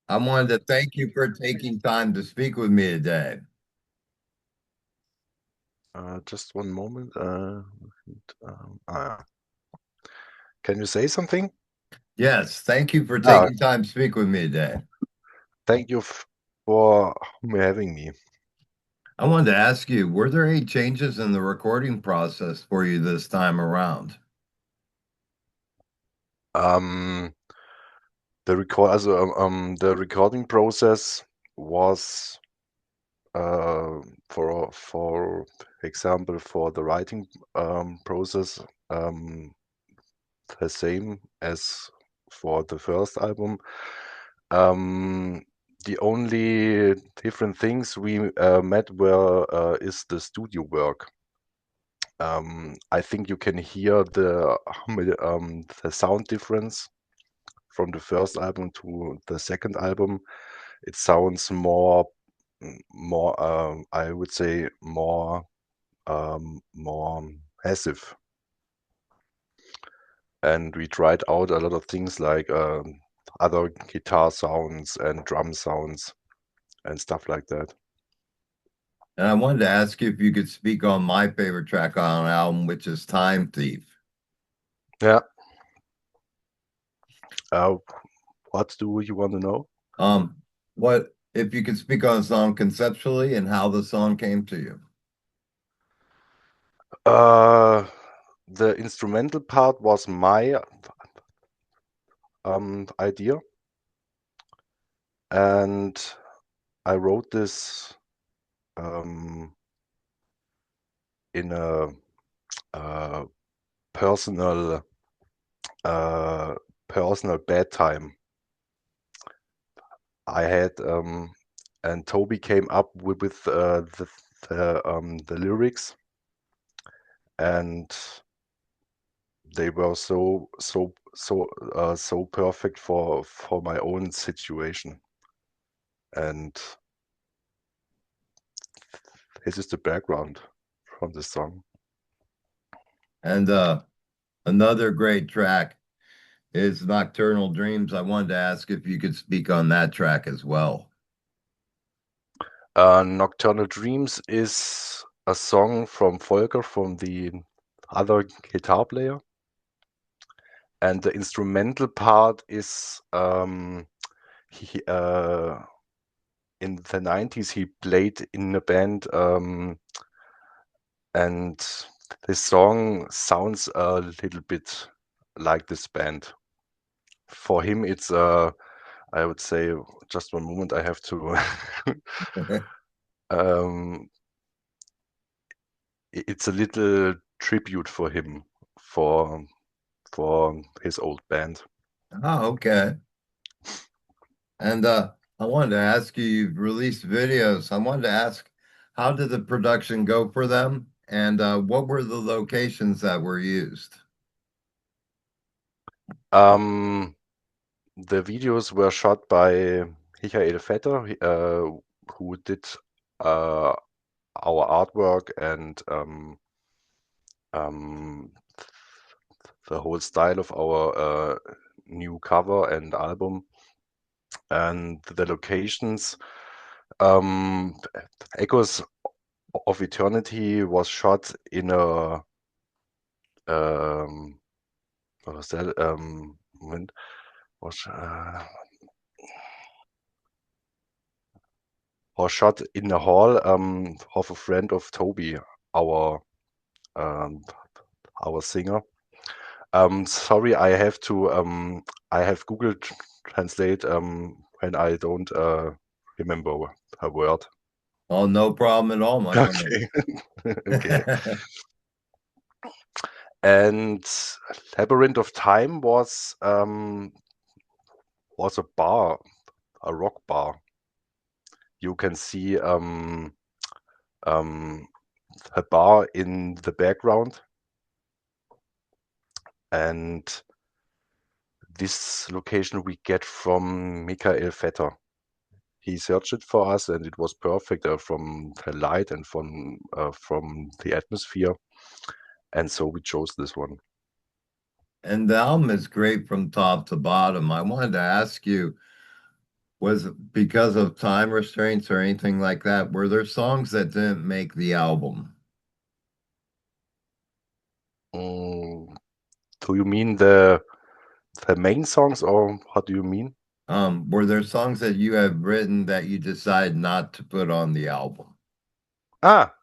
I wanted to thank you for taking time to speak with me today. Just one moment. Can you say something? Yes, thank you for Ah, taking time to speak with me today. thank you for having me. I wanted to ask you, were there any changes in the recording process for you this time around? Um, the recording process was for example for the writing process um, the same as for the first album. Um, the only different things we met were is the studio work. I think you can hear the sound difference from the first album to the second album. It sounds more, I would say, more massive. And we tried out a lot of things like other guitar sounds and drum sounds and stuff like that. And I wanted to ask you if you could speak on my favorite track on an album, which is Time Thief. Yeah. Uh, what do you want to know? Um, what if you could speak on the song conceptually and how the song came to you? Uh, the instrumental part was my idea, and I wrote this um, in a, uh personal uh, personal bad time. I had and Toby came up with the lyrics, and they were so perfect for my own situation. And this is the background from the song. And another great track is Nocturnal Dreams. I wanted to ask if you could speak on that track as well. Nocturnal Dreams is a song from Volker, from the other guitar player, and the instrumental part is he in the 90s he played in a band, and this song sounds a little bit like this band. For him, it's I would say, just one moment, I have to. um, it's a little tribute for him, for for his old band. Oh, okay. And I wanted to ask you, you've released videos. I wanted to ask, how did the production go for them? And what were the locations that were used? Um, the videos were shot by Michael Vetter, who did uh, our artwork and um, the whole style of our new cover and album. And the locations, um, Echoes of Eternity was shot in a what was that? Moment, was was shot in a hall of a friend of Toby, our um, our singer. Sorry, I have Google Translate when I don't remember a word. Oh, no problem at all, my friend. Okay. Okay. And Labyrinth of Time was a bar, a rock bar. You can see um, a bar in the background, and this location we get from Michael Vetter. He searched it for us, and it was perfect from the light and from the atmosphere, and so we chose this one. And the album is great from top to bottom. I wanted to ask you, Was it because of time restraints or anything like that? Were there songs that didn't make the album? Mm, do you mean the main songs, or what do you mean? Were there songs that you have written that you decided not to put on the album? Ah,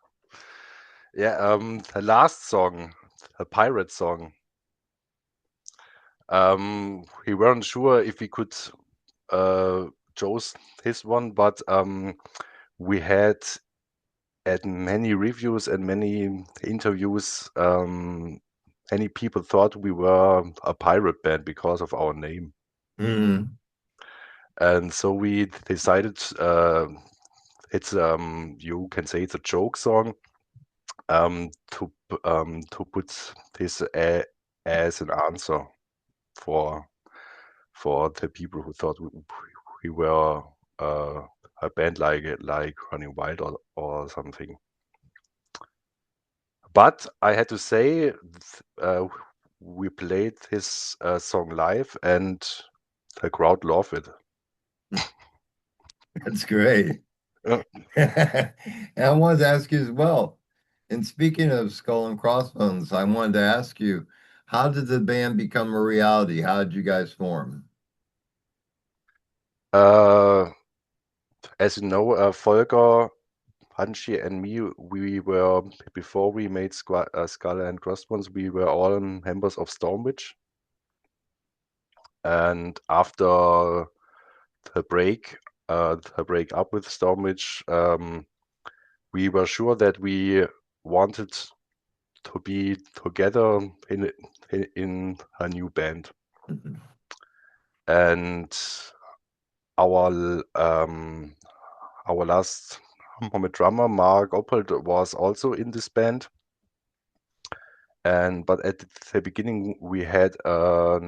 yeah, the last song, the pirate song. We weren't sure if we could chose this one, but we had at many reviews and many interviews, many people thought we were a pirate band because of our name. Hmm. And so we decided it's you can say it's a joke song, to put this as an answer for the people who thought we were uh, a band like Running Wild or something. But I had to say, we played this song live, and the crowd loved it. That's great. Uh, And I wanted to ask you as well. And speaking of Skull and Crossbones, I wanted to ask you, how did the band become a reality? How did you guys form? uh, as you know, Volker, Hanshi, and me, we were before we made Skull and Crossbones, we were all members of Stormwitch, and after the the break up with Stormwitch, we were sure that we wanted to be together in a new band. Mhm. And our our last drummer, Mark Oppold, was also in this band. And but at the beginning, we had a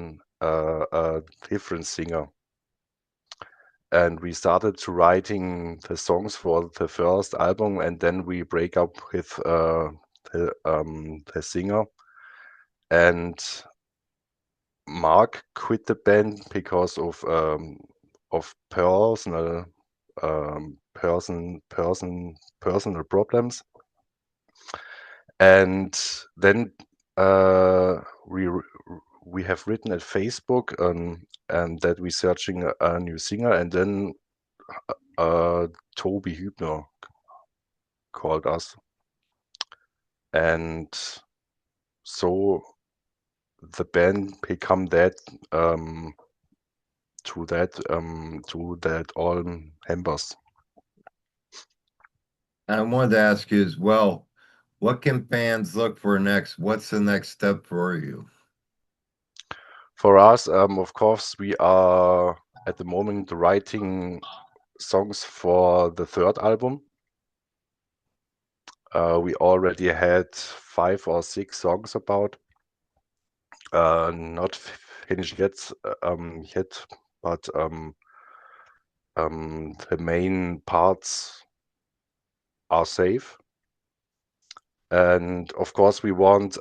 different singer, and we started to writing the songs for the first album, and then we break up with the singer, and Mark quit the band because of personal problems, and then uh, we we have written at Facebook, and that we're searching a new singer, and then Toby Hübner called us, and so the band become that, um, to that all members. I wanted to ask you as well, what can fans look for next? What's the next step for you? For us, of course, we are at the moment writing songs for the third album. We already had 5 or 6 songs about, not finished yet, but the main parts are safe. And of course, we want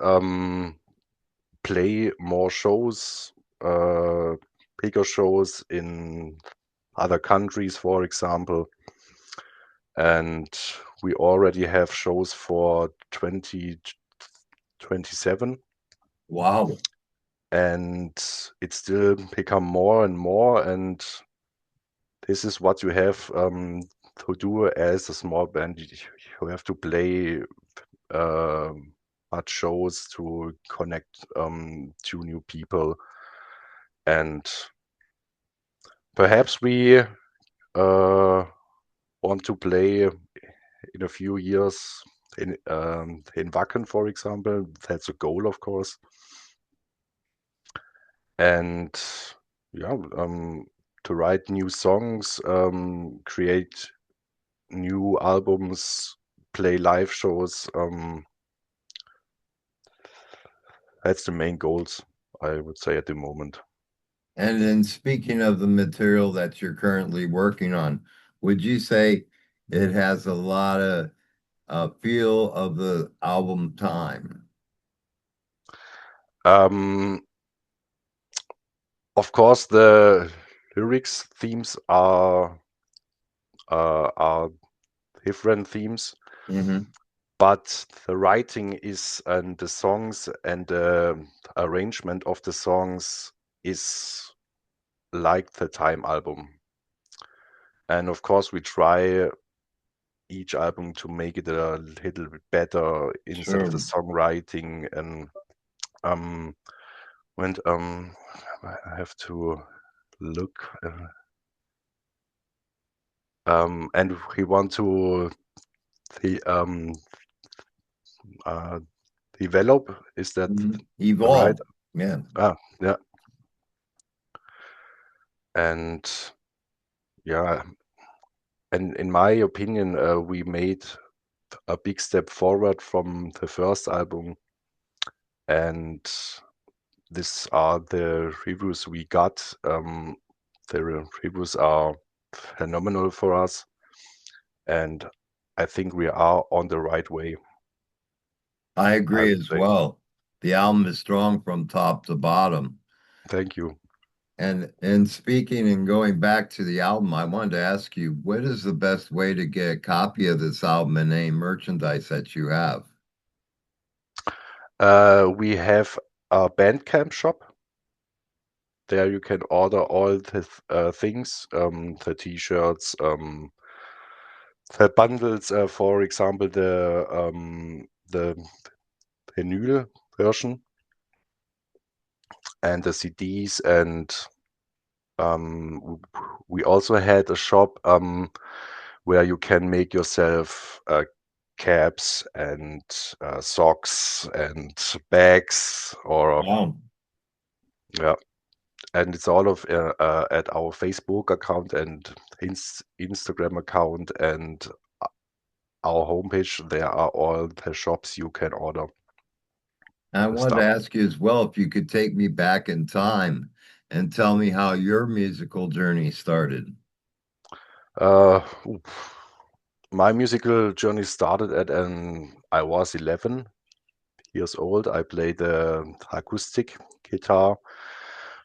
play more shows, uh, bigger shows in other countries, for example. And we already have shows for 2027, Wow. and it still become more and more. And this is what you have to do as a small band. You have to play much shows to connect to new people, and perhaps we want to play in a few years in Wacken, for example. That's a goal, of course. And yeah, to write new songs, create new albums, play live shows. That's the main goals, I would say, at the moment. And then speaking of the material that you're currently working on, would you say it has a lot of feel of the album time? Um, of course, the lyrics themes are different themes, Hmm. but the writing is and the songs and the arrangement of the songs is like the Time album. And of course, we try each album to make it a little bit better instead of the Sure. songwriting. And um, when I have to look, and we want to the uh, develop. Is that Hmm. the right? Evolve. Yeah. Yeah, and yeah, and in my opinion, we made a big step forward from the first album, and these are the reviews we got. The reviews are phenomenal for us, and I think we are on the right way, I I agree would as say. well. The album is strong from top to bottom. Thank you. And speaking and going back to the album, I wanted to ask you, what is the best way to get a copy of this album and any merchandise that you have? We have a Bandcamp shop. There you can order all the things, the T-shirts, the bundles, for example, the vinyl version and the CDs, and we also had a shop where you can make yourself caps and socks and bags, or Wow. yeah, and it's all of at our Facebook account and Instagram account and our homepage. There are all the shops you can order I the wanted to stuff. ask you as well if you could take me back in time and tell me how your musical journey started. Oof. My musical journey started at I was 11 years old. I played acoustic guitar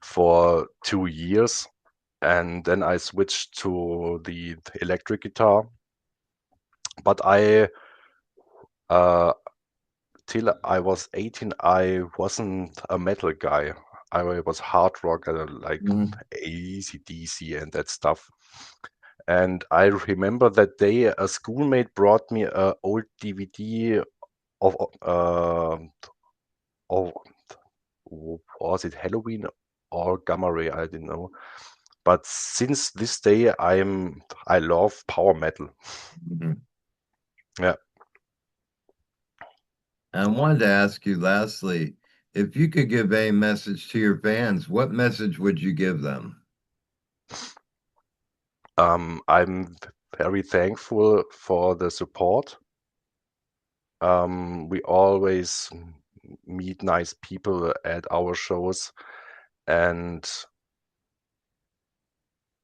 for 2 years, and then I switched to the electric guitar. But uh, till I was 18, I wasn't a metal guy. I was hard rock, like Mhm. AC/DC and that stuff. And I remember that day a schoolmate brought me a old DVD of was it Halloween or Gamma Ray? I didn't know. But since this day, I love power metal. Mhm. Yeah. And I wanted to ask you lastly, if you could give a message to your fans, what message would you give them? I'm very thankful for the support. We always meet nice people at our shows, and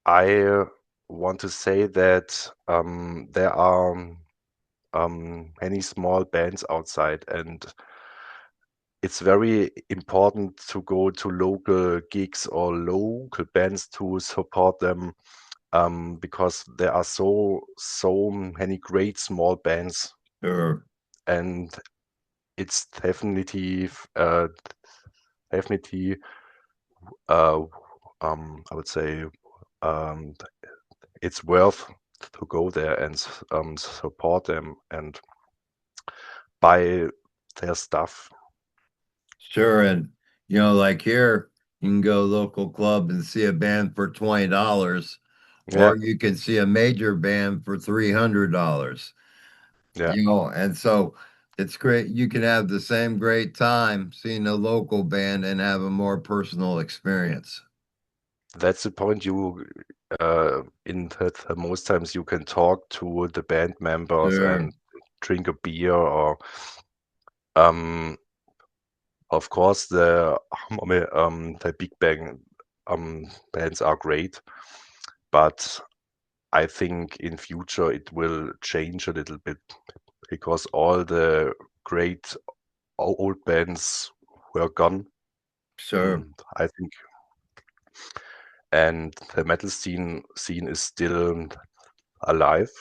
I want to say that there are many small bands outside, and it's very important to go to local gigs or local bands to support them, because there are so many great small bands, Sure. and it's definitely uh, I would say um, it's worth to go there and support them and buy their stuff. Sure. And, like here, you can go local club and see a band for $20, Yeah, or you can see a major band for $300. yeah. And so it's great. You can have the same great time seeing a local band and have a more personal experience. That's the point. In the most times you can talk to the band members Sure. and drink a beer, or um, of course the Big Bang bands are great, but I think in future it will change a little bit because all the great old bands were gone. Sure. I think, and the metal scene is still alive,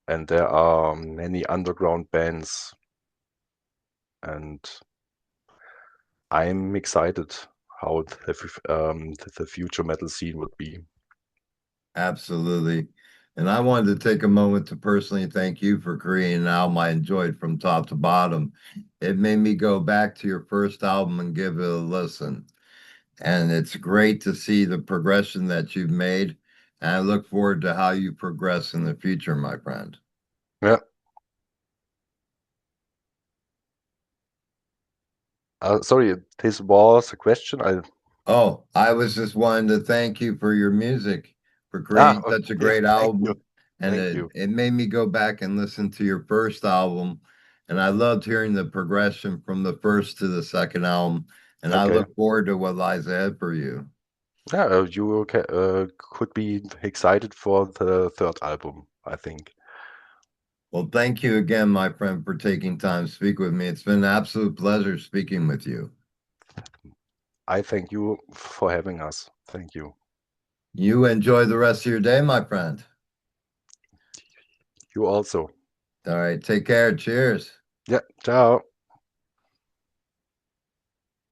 and there are many underground bands, and I'm excited how the future metal scene would be. Absolutely. And I wanted to take a moment to personally thank you for creating an album I enjoyed from top to bottom. It made me go back to your first album and give it a listen. And it's great to see the progression that you've made. And I look forward to how you progress in the future, my friend. Yeah. Sorry, this was a question. Oh, I was just wanting to thank you for your music, for creating such a Okay, great thank you, album. And thank it, you. it made me go back and listen to your first album. And I loved hearing the progression from the first to the second album. And I Okay. look forward to what lies ahead for you. Yeah, could be excited for the third album, I think. Well, thank you again, my friend, for taking time to speak with me. It's been an absolute pleasure speaking with you. I thank you for having us. Thank you. You enjoy the rest of your day, my friend. You also. All right, take care. Cheers. Yeah, ciao.